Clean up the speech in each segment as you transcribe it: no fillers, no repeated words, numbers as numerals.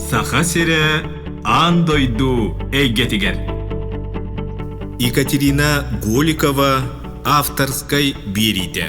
Саха сире андойду эйгетигер. Екатерина Голикова авторской берите.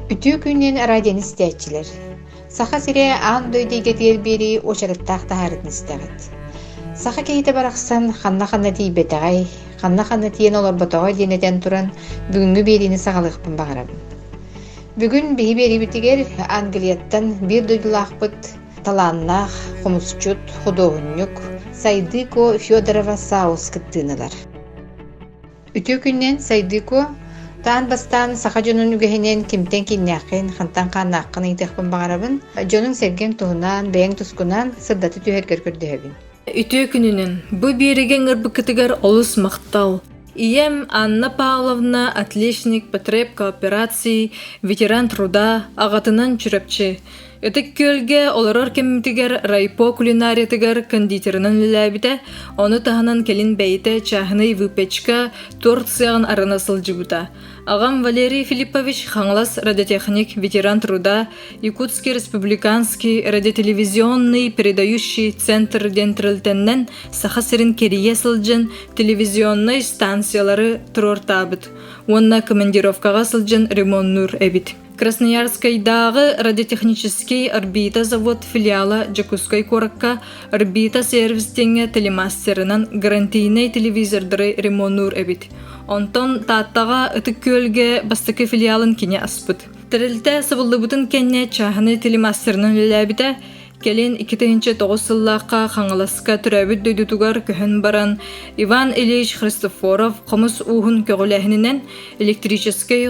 Ütü күннен радион истәчилер. Саха сире андойду эйгетигер бери очарыттақ тахарын истәгет. Саха кейте барақсан ханна тейбетағай, ханна тиен олар батағай денеден туран бүгінгі беріні сағалықпын бағарабын. Бүгін бейі бері бітігер Англияттан бір дойдылақпыт таланнақ, хомусчут, худоғынюк, Сайдыко Федорова Саус кіттінілер. Үтө күннен Сайдыко таан бастан саха жонун үгехенен кимтен кинняқын, хантан қаннаққын ейтеқпін бағарабын, жонун серген туғынан, бәйін тұскунан сырдаты түйергер көрдіғабын. Үтө күнінен бұ береген ұрбықытығар олыс мақтал. Ием Анна Павловна, отличник, потреб кооперации, ветеран труда, ағатынан чүрепчі. Өтік көлге оларар кемімтігер райпо кулинариятығар кондитерінің ләбіті, оны тағынан келін бәйті чағыны выпечка торт-сыяғын арынасыл жібіта. Ағам Валерий Филиппович хаңлас радиотехник, ветеран труда, Якутский республиканский радиотелевизионный передающий центр дентрілтеннен саха сирин керие сылжын телевизионный станциялары тұрортабыт. Онна командировкаға сылжын ремоннур әбіт. Красноярскайдағы радиотехнический орбита завод филиала Джакускай коракка орбита сервистенге телемастерынан гарантийный телевизордары ремоннур эбит. Онтон тааттаға ытык көлге бастыкы филиалын кине аспыт. Тірілті сабылдыбытын кенне чағыны телемастерынан ләбіті келен 2009 сыллаққа қаңыласқа түрәбіт дөйдутугар көхін баран Иван Ильич Христофоров қомыс уғын көгіләхінінен электрический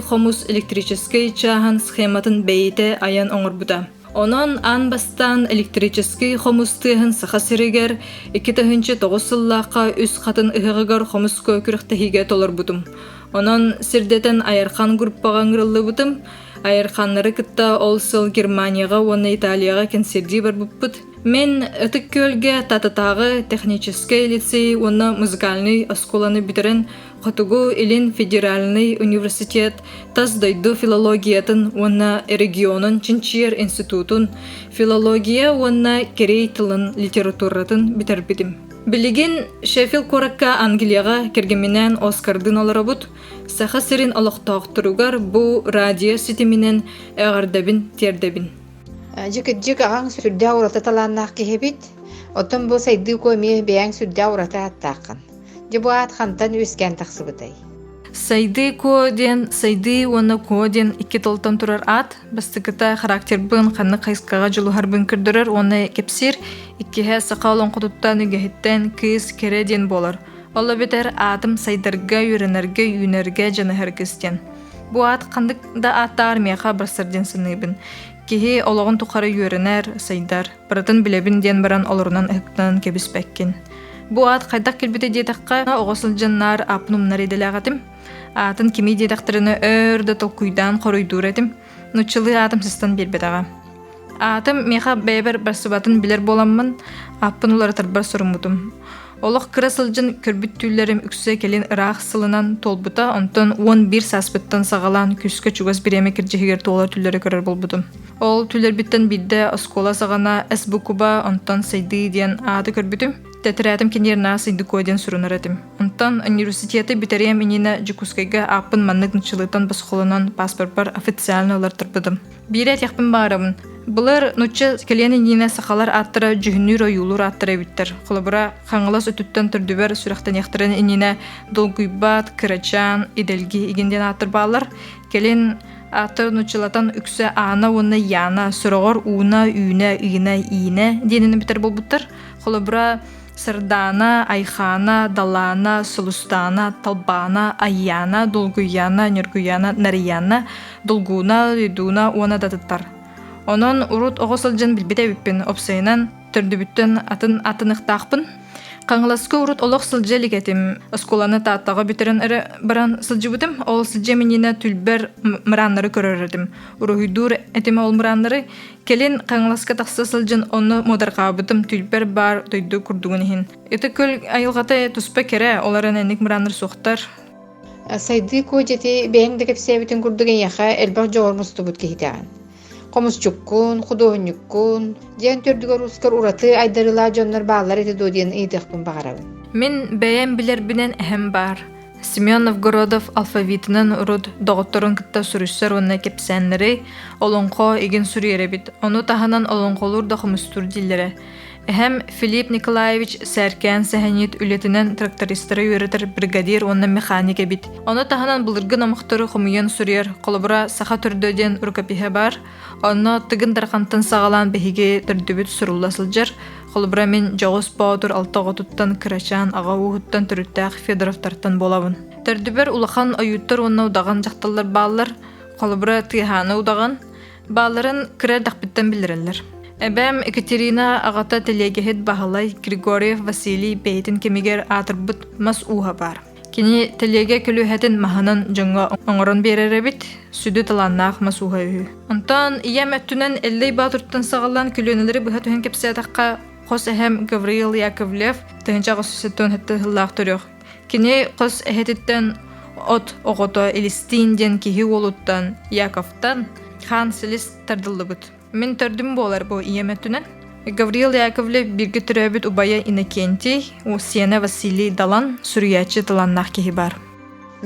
чағын схематын бәйті аян оңырбыда. Онон ан бастан электрический хомустыгын саха сиригер 2009 сыллаққа үс қатын ұғығығар хомус көкіріқтіхиге толыр бұдым. Онон сирдетен айархан группаған ғырылы бұдым. Айарханнары кытта олсыл Германияға, оны Италияға кенсерди бар бұппыт. Мен өтік көлге татытағы технический лицей, оны музыкальный осколаны бітірін Хотугу Илин федеральный университет, тас дойду филологиятын, оны регионын Чинчиер институтын, филология, оны керей тылын литературатын бітірбедім. Билигин Шеффилд коракка Англияға кергеменен Оскардың оларабыт, саха сирин олықтақтыругар бұ радио сетімінен әғардабін тердебін. Жик ағаң сүрді аурата таланнақ кехебет, отын бұл Сайдыко ме бәяң сүрді аурата аттақын. Жыбу ат хантан өскен тақсы бұтай. Сайдыко ден, Сайды оны ко ден 2 толтан тұрар ат, бастықыта характер бұн қанны қайсқаға жылу харбын күрдірір, оны кепсір, 2 сақалын құтыттан үгехеттен кыз кере ден болар. Олы бетер атым сайдарға, үйренерге, үйнерге жаны әргістен. Бұ ат қандық да аттар меға барсарден сыныбын. Кеге олығын тұқары үйренер, сайдар, баратын білебін ден баран олырынан ұқтан кебіспәккен. Бұ ат қайдақ келбеті детаққа оғысыл жаннар апынымнар еделағатым. Атын кеми детақтырыны өрді толкуйдан қоройдур етім. Нұтчылы атым сыстан бербедаға. Атым меға бәйбір барсыбатын білер боламын, апын олар тарбар сұрымудым. Олық кырасылжын көрбіт түйілерім үксе келен ырақ сылынан толбыта, онтан 11 саспыттан сағалан күскі чугас біреме кіржігер толар түйілері көрер болбудым. Ол түйілер біттен бидді оскола сағана әсбукуба, онтан Сайды ден аты көрбітім. Тәтірәтім кенерна Сайдыко ден сұрынар әтім. Онтан университеті бітерем енені Джакускайға апын маннық нұчылытан басқолынан паспорт официально олар тұрбыдым. Бейрет яқпын бағарабын. Бұлар нұтчы келені енені сақалар аттыра жүхінір ойулыр аттыра біттір. Қолабыра қаңылас өтіттен түрдібер сүрақтан яқтырын енені долгуйбат, кырачан, иделги егенден аттыр бағалар. Келен аттыр нұчылатан үксі ана, оны яна, сұрағар уна, үйна, үйна, ийна денені бітір бол бұттыр. Қолабыра Сардана, Айхана, Далана, Солустана, Талбана, Айяна, Долгуяна, Нергуяна, Нарияна, Долгуна, Лидуна, Уана датыттар. Онон урут оғысылжын білбеде біппін опсайынан түрдібіттен атынықтақпын. Қаңыласқы урут олық сылжы лігетім. Осколаны тааттаға бітерін әрі баран сылжы бұдым. Ол сылжы меніне түлбер мұранлары көрердім. Урухүйдур әтіме ол мұранлары келен қаңыласқы тақсы сылжын оны модарға бұдым түлбер бар дойду күрдуғын ехін. Еті көл айылғаты тұспа кере оларын әнік мұранлар соқтар. Сайдыко жеті бәйіңді кәпсәбітін күрдіген яқа әлбақ жоғырмысты бұд кейтіған. Komuzcukkun, hudooñukkun, diyen tördügör uskar uratı aydarıla jonlar bağlar eti do diyen iydiqpın bağarabın. Min beğen bilir binen ehem bar. Semyon Novgorodov alfavitinden urud doğuttorun kıtta sürüşser onna kepsenleri olonqo egin sürüyere bit. Onu tahanan olonqolur da xumustur dillere. Ehem Filip Nikolaevich Serken sehenit ületinen traktoristleri yöretir brigadir onna mexanike bit. Onu tahanan bulurgun amıqtırı xumuyan sürüyer kolobura saxa türdöden urkapihe bar. Onu tıgın darqantın sağalan behige türdübüt sürullasılcar. Kolobura min Joğuz Bağdur altıqotuttan kıraçan ağa uğuttan türüttaq Fedorovtartan bolabın. Türdüber ulaqan ayuttar onna udağan jaqtallar bağlar. Kolobura tihana udağan. Bağların kırar daqbitten bilirler. Ebem Ekaterina ağata telegehet bahalay Grigoriev Vasily beytin kemiger atırbıt mas uha bar. Kini telege külühetin mahanan jonga oңорон bererebit, südü talannaq mas uha ühü. Ondan iyem ettünen elley baturttan sağalan külüneleri bıha tühen kepsiyataqqa qos ehem Gavril Yakovlev tühenca qosusetton hette hıllaq törüq. Kini qos ehetitten ot oğoto elistin den kihi oluttan Yakovtan Khan Silis tardıllıbıt. Min tördüm bolar bu iyemetünen. Gavril Yakovlev birgi türöbüt ubaya Inokenti, u Siena Vasily Dalan sürüyatçı talannaq kehi bar.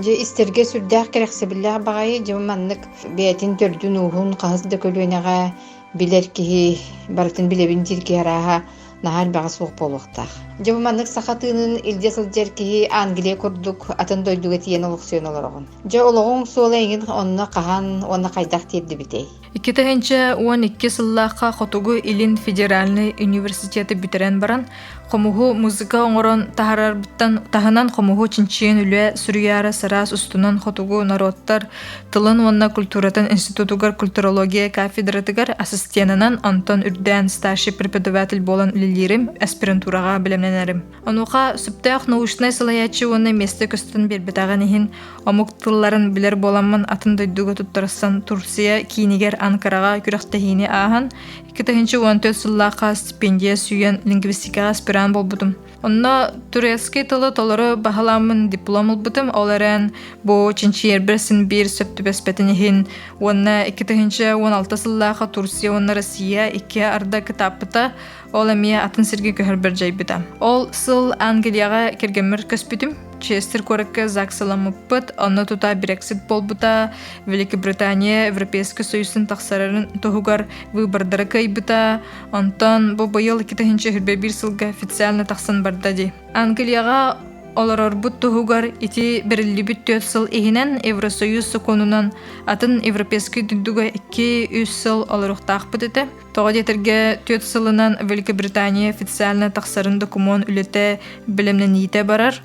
Je isterge sürdäq kereksebillah bagayı jemmanlık beyetin tördün uğun qahız da kölüneğe biler kihi baratın bilebin dirki haraha nahar bağı soğuk boluqtaq. Jemmanlık saxatının ilde sıljar kihi Angliya kurduk atın doyduga tiyen oluqsiyon olorğun. Je oloğun soğla engin onna qahan onna qaydaq tiyeddi bitey. 2012 сыллааққа хотугу Илин Федеральный университеті бүтірен баран, қомуғу музыка оңырын тахарарбыттан тахынан қомуғу чинчиен үлі сүрüяра сарас устунан хотугу народтар тылын онна культуратын институтугар культурология кафедратыгар ассистенанан Антон Үрдән старший преподаватель болан үлелерим аспирантураға білемненерим. Онуға сүптәқ научный салаячы оны месті көстін бербетаған ехін омук тылларын білер боламын атын дойдуға туттарсан Турция кейінігер Анкараға күрәқтәхіне ахан, 2014 сыллақа стипендия сүйен лингвистикаға аспиран болбудым. Онна турецкий тылы толары бағаламын диплом олбудым, оларан бұ чинчиер бірсін бір сөптібеспетінігін. Онна 2016 сыллақа Турция, онна Россия 2 арда кітапыта, ол әмия атын сірге көхір бір жайбыда. Ол сыл Англияға кергемір көспітім. Честер коракка заксаламыппыт, онна тута Брексит болбута, Великобритания Европейский Союзын тақсарарын тоғугар выбардары кайбыта, онтан бұ байыл 2021 сылға официально тақсан бардады. Англияға олар бұт тоғугар ити бірілібіт 4 сыл ехінен Евросоюз соконунан атын Европейский дүндуға 2-3 сыл оларықтақ бұдыды. Тоға детерге 4 сылынан Великобритания официально тақсарын документ үлеті білімнен ете барар.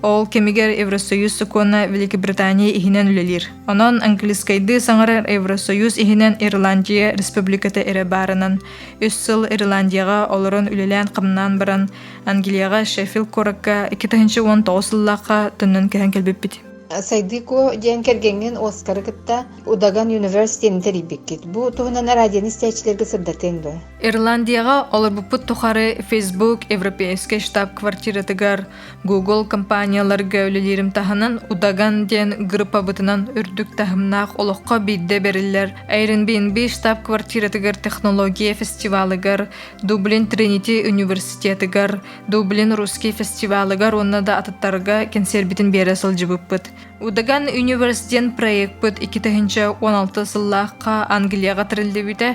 Ол кемигер Евросоюз сокона Великобритания ихинен үлелер. Онон английскайды саңарар Евросоюз ихинен Ирландия республикаты эре барынан. 3 сыл Ирландияға оларын үлелен қымнан баран Англияға Шеффилд коракка 2019 сыллаққа түннен кән келбеп бит. Сайдыко диэн кергенген Оскар кытта Удаган университетин терибиккит. Бу туһунан радион истечилерге сырдатен до. Ирландияға олар бұпыт тухары Facebook Европейский штаб-квартиратыгар Google компанияларга үлелерим таханан Удаган диэн группа бытынан үрдүк тахымнақ олыққа бидде берілер. Airbnb штаб-квартиратыгар технология фестивалыгар, Дублин Тринити университетыгар, Дублин русский фестивалыгар онна да атыттарга кенсербитин бере сылжы бұппыт. Удаган университет проект бұд 2016 сыллаққа Англияға тірілді біті.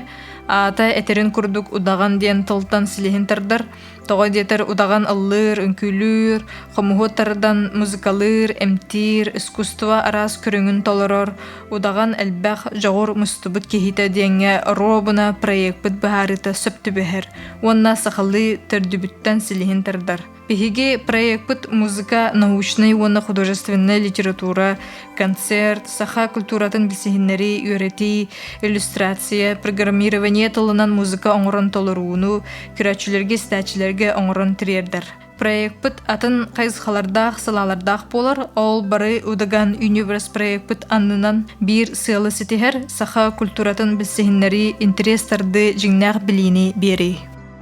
Ата әтерін күрдік Удаган ден тылтан сілігін тардар. Тоға детер Удаган ыллыр, үнкүлүр, қомуғыттардан музыкалыр, эмтир, искусство арас көріңін толырыр. Удаган әлбәқ жоғыр мұстыбыт кехиті денге робына проект бұд бағарыта сөпті бөхер. Онна сақалы түрдібіттен сілігін тардар. Пихиги проект бұд музыка, научный, онна художественная литература, концерт, саха культуратын бісігіннері, үйреті, иллюстрация, программирование тылынан музыка оңырын толыруыну, күрәтшілерге, стәтшілерге оңырын тірердер. Проект бұд атын қайызқалардақ, салалардақ болар, ол бары Удаган универс проект бұд аннынан бір сылы сетігер, саха культуратын бісігіннері интерестарды жіңнәқ біліні бері.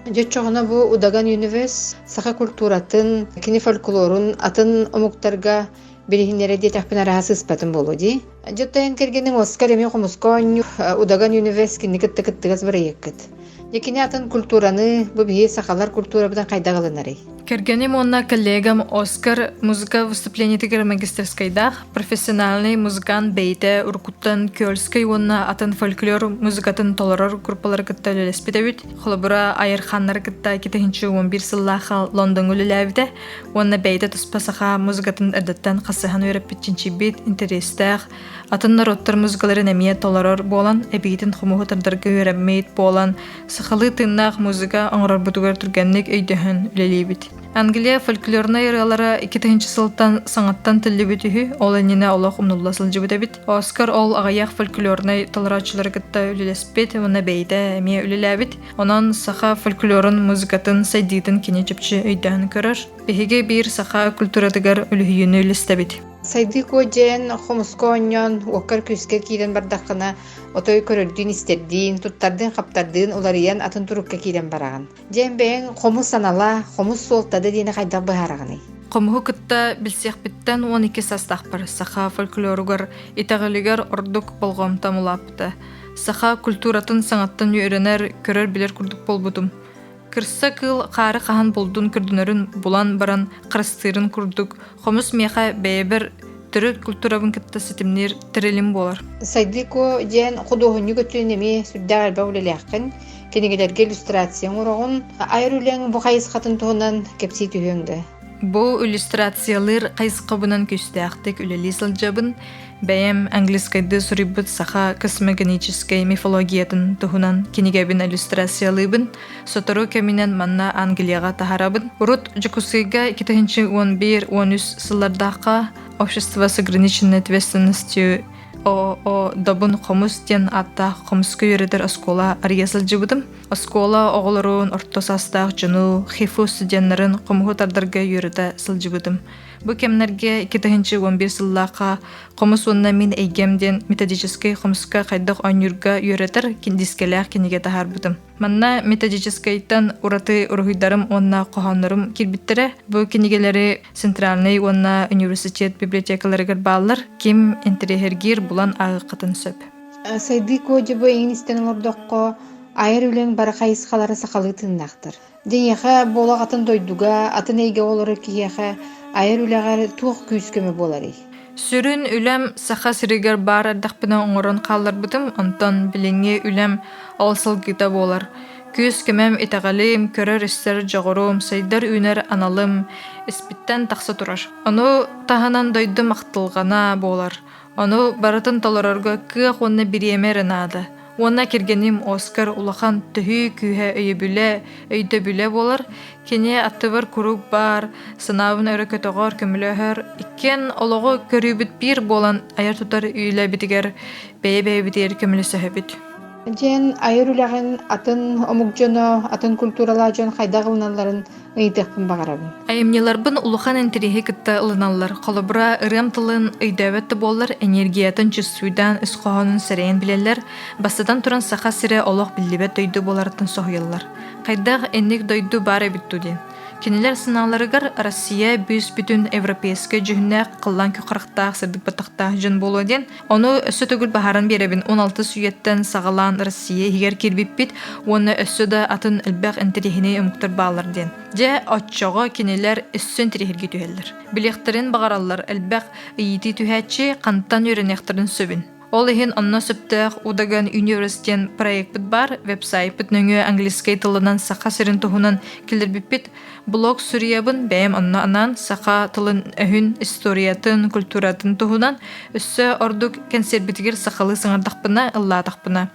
Жөтчоғына бұ Удаган универс саха культуратын, кини фольклорун атын омуктарга Билихиннере де тахпина рахасы спатын болу ди. Жоттайын кергенің Оскар эми хомускон удаган университет кыттыгас барайыккыт. Якине атын культураны бу бие сахалар культура будан кайдагылынары. Кергенем онна коллегам Оскар музыка выступление тигер магистерскайдах профессиональный музыкант бейте уркуттан кёльской онна атын фольклор музыкатын толорор группалар кытта леспедевит холобура айырханнар кытта 2011 сыллаха Лондон үлеләвде онна бейте туспасаха музыкатын эдеттен касыхан өрөп битчинчи бит интерестах атын народтар музыкалары немие толорор болан эбитин хумуху тардыргы өрөммейт болан сахалы тыннах музыка аңрар бутугар турганник өйдөһөн үлелебит. Англия фольклорный яралары 2000 сылтан саңаттан тиллибитүһү ол энене олох умнулла сылжыбытабит. Оскар ол агаяк фольклорный толорачылар гытта үлелеспет уна бейде эме үлеләбит. Онан саха фольклорын музыкатын сайдитын кине чепчи өйдөһөн көрөр. Беге бир саха культурадыгар үлүһүйүнү үлестебит. Сайдыко жен хомусконьон окар күскер кийлен бардаққына отой көрөрдүн истердин, туттардын қаптардын уларыян атын турукка кийлен бараган. Жен бэйн хомус санала, хомус солтады дейіне қайдақ быхарағаны. Қомуху кытта билсех биттен 12 састақпыр. Саха фольклоругар итағылыгар ордук болғом тамулапты. Саха культуратын саңаттан үйренер көрөр билер курдук болбудум. Кырса кыл қары қахан болдун күрдүнөрүн булан баран қырыстырын курдук. Хомус меха бэйбер түрі культурабын кытта сетимнер тирелим болар. Сайдыко жен худоғыню көтүн эме сүрдә алба үлеләққын. Кенегелерге иллюстрация урагын айрулен бу кайыс хатын туһунан кепси түһөңдө. Бу иллюстрациялар кайсыкабынан күстәхтек үлели сылжабын бәйем английскайды сурибыт саха космогонической мифологиятын туһунан кинигебин иллюстрациялыбын сотору кеминен манна Англияга тахарабын. Урут жукусыга 2011-13 сыллардакка общество с ограниченной ответственностью ООО Добун Хомус тен атта Хомуску юредер оскола арьясыл жыбыдым. Оскола оғылырын ортосастақ жыну хифу студентларын қомығы тардарга юреда сылжыбыдым. Бу кемнерге 2011 сыллақа Хомус онна мин эйгемден методический Хомуска қайдық ойнюрга юредер киндискелях кинеге тахарбыдым. Манна методическайтан ураты ургуйдарым онна қоханырым кирбиттере. Бу кинегелери Центральный онна университет библиотекаларыгар баллар ким интерехергир булан ағы қытын сөп. Сайдыко жыбы еңістен ордоққа айыр үлен барақайыз қалары сақалы тыннақтыр. Денеға болақ атын дойдуға, атын әйге олары кейеға айыр үләғар туық күйіскөмі болары. Сүрін үлем саха сиригер бар ардақпына оңырын қалар бұдым, онтан біліңе үлем алсыл гита болар. Күз кемем итағалым, көрер істер жоғырым, сайдар үнер аналым, іспіттен тақсы тұрар. Оны тағынан дойдым ақтылғана болар. Оны баратын толарарға кыақ оны бириемерін ады. Уонна кергеним Оскар улахан түхі күйе өйебіле, өйдөбіле болар. Кене аттыбыр күрік бар, сынабын өрі көтіғар көміліғір. Иккен олығы көрібіт бір болан аяр тұтар үйлі бітігер, бәйе бітігер көмілі сөйбіт. Жен айыр үләғін атын омук-жоно, атын культурала жон қайдағылыналарын ыйдықпын бағарабын. Айымнеларбын улахан энтерихи кытта ылыналар. Қолыбыра ырым тылын ыйдәбетті болар, энергиятын чүсуйдан үсқоғанын сәрейін білелер, басыдан тұран сақа сірі олық білдебет дойду боларытын соғылар. Қайдақ энник дойду бар әбітту ден. Кенелер сыналарыгар Россия бүз бүтін европейскі жүхіне қыллан көқырықтақ сырдық батықтақ жын болу ден. Оны өссі түгіл бағарын беребін 16 сүйеттен сағалан Россия егер кербіп бит, оны өссі да атын үлбәқ энтерихіне өміктір бағалар ден. Же отчоға кенелер өссі энтерихерге түйелер. Білектерін бағаралар үлбәқ үйеті түйәтші қанттан өрінектірін сөбін. Ол ехен онна сөптәқ удаган университен проект бит бар, веб-сайт бит нөңі английскай тылынан сақа сірін тұхынан келдер бит блог сүриябын бәйім онна анан сақа тылын өхін историятын, культуратын тұхынан өссі ордук консербитігер сақалы сыңардақпына, ылладақпына.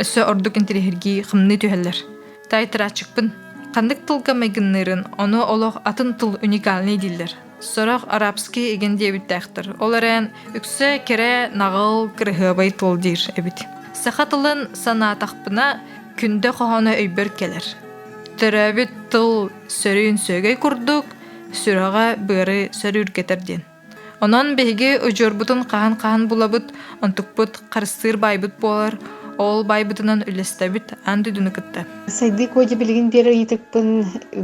Өссі ордук интерехерги қымны түйелер. Тайтырачықпын. Қандық тылға мәгіннерін, оны олық атын тыл уникальный дилер. Сорақ арабский еген дебіттәқтір. Оларен үксі кере нағыл кірғыбай тыл дир әбіт. Сақа тылын санатақпына күнді қоғаны өйбір келер. Түрәбіт тыл сөрін сөгей күрдік, сүраға бұры сөрір кетерден. Онан бәйге өжөрбұтын қаған-қаған бұлабыт, онтықпыт қарыстыр байбыт болар. ол байбытынан үлестебит анды дүнүкытта. Сайды коди билгин бері етікпін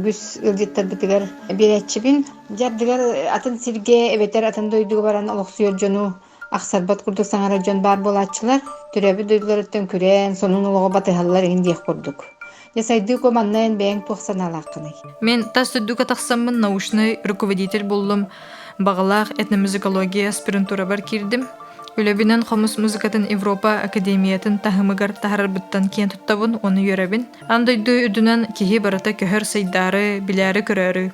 үгіс ылжеттар бітігер беретчібін. Жардығар атын сирге эбетер атын дойдуғы баран олықсуер жону ақсарбат күрдік саңара жон бар болатчылар. Түрәбі дойдулар өттен күрен, сонун олығы батыхалылар егін дейік күрдік. Сайды ко маннайын бәйін тоқсан алаққыны. Мен тас түддүк атақсамын научный руководитель болдым. Бағалақ этномузыкология аспирантура бар кирдим. Үлебинен қомыс музыкатын Европа академиятын тахымыгар тахарбыттан кен туттабын, оны йөрәбин. Андойду үдүнен кихи барата көхөр сайдары, биләри көрөрү.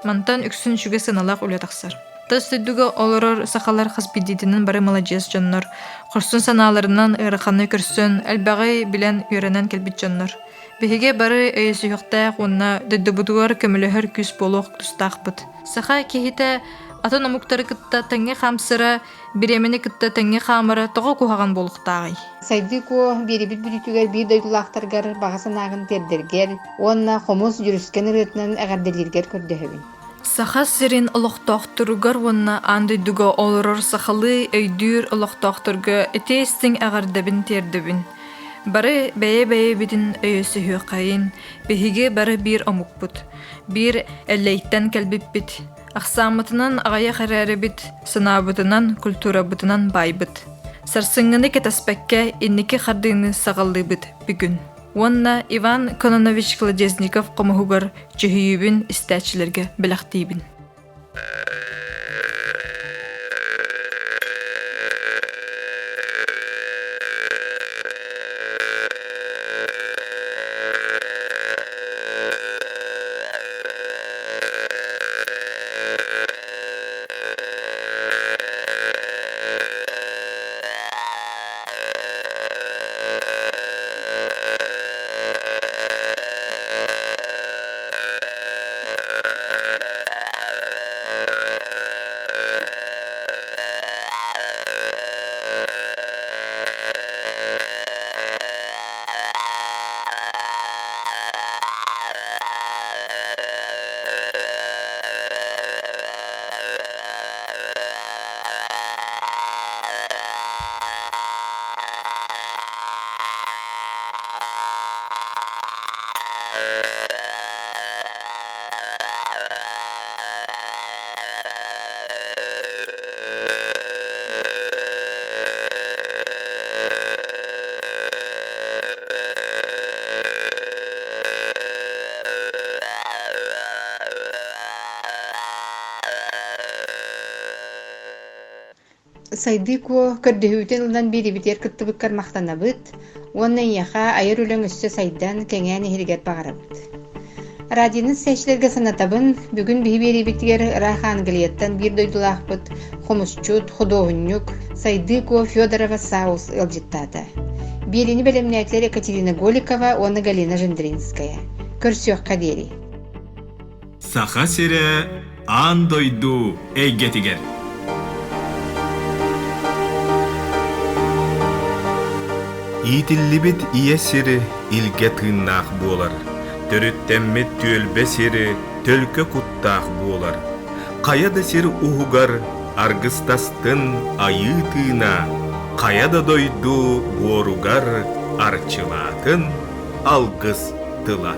Мантан үксүн шүге сыналақ үле тақсар. Тас түддүгө олорор сақалар хаспидидинен бары молодец жоннор. Құрсын саналарынан ырақаны көрсін, әлбәғай билен үйренен келбит жоннор. Беге бары өйсі жоқтақ, онна дөддібудуар көміліхір күс болуқ тұстақ бұд. Сақа кехите атын омуктары кытта тәңге қамсыра, биремені кытта тәңге қамыра тоғы кухаған болуқтағай. Сайды ко беребит бүрітігер bir дойдулақтаргар бағасын ағын тердергер, онна қомыз жүріскен ұрытынан әғарделергер көрдіхебін. Саха сирин олоқтоқтыргар онна андойдуга олорор сахалы өйдүр олоқтоқтырга этестің әғардабин тердебин. Бары бәйе битин өйөсі хүйқайын, бәйге бары бір омук бұд. Bir әлләйттен кәлбіп бит. Ақсамытынан ағая қарары бит, сынабытынан, культура бытынан бай бит. Сарсыңыны кетаспәкке иннекі қардыны сағалды бит бүгін. Онна Иван Кононович Кладезников қомығығар жүхейібін істәтшілерге біліқтейбін. Сайды ко көрдөһүтен улдан беребитер кыттыбыккар мактанабыт, оннан яха айыр үлөң өссө сайдан кеңәне хиргет багарабыт. Радионын сәчләргә санатабын бүгүн биһи беребитер Рахан Галиеттан бир дойдулахпыт, хомусчут, художник Сайды ко Федорова Саус ылжыттата. Берини белемнәтләр Екатерина Голикова, оны Галина Жендринская. Көрсөк кадери. Саха сире андойду эйгетигер. Итиллибит ие сири илге тыыннаах буолар. Төрүттэммит түөлбе сири төлкө куттаах буолар. Каяда сири ухугар аргыстастын айы тыына. Каяда дойду буоругар арчылаатын алгыс тыла.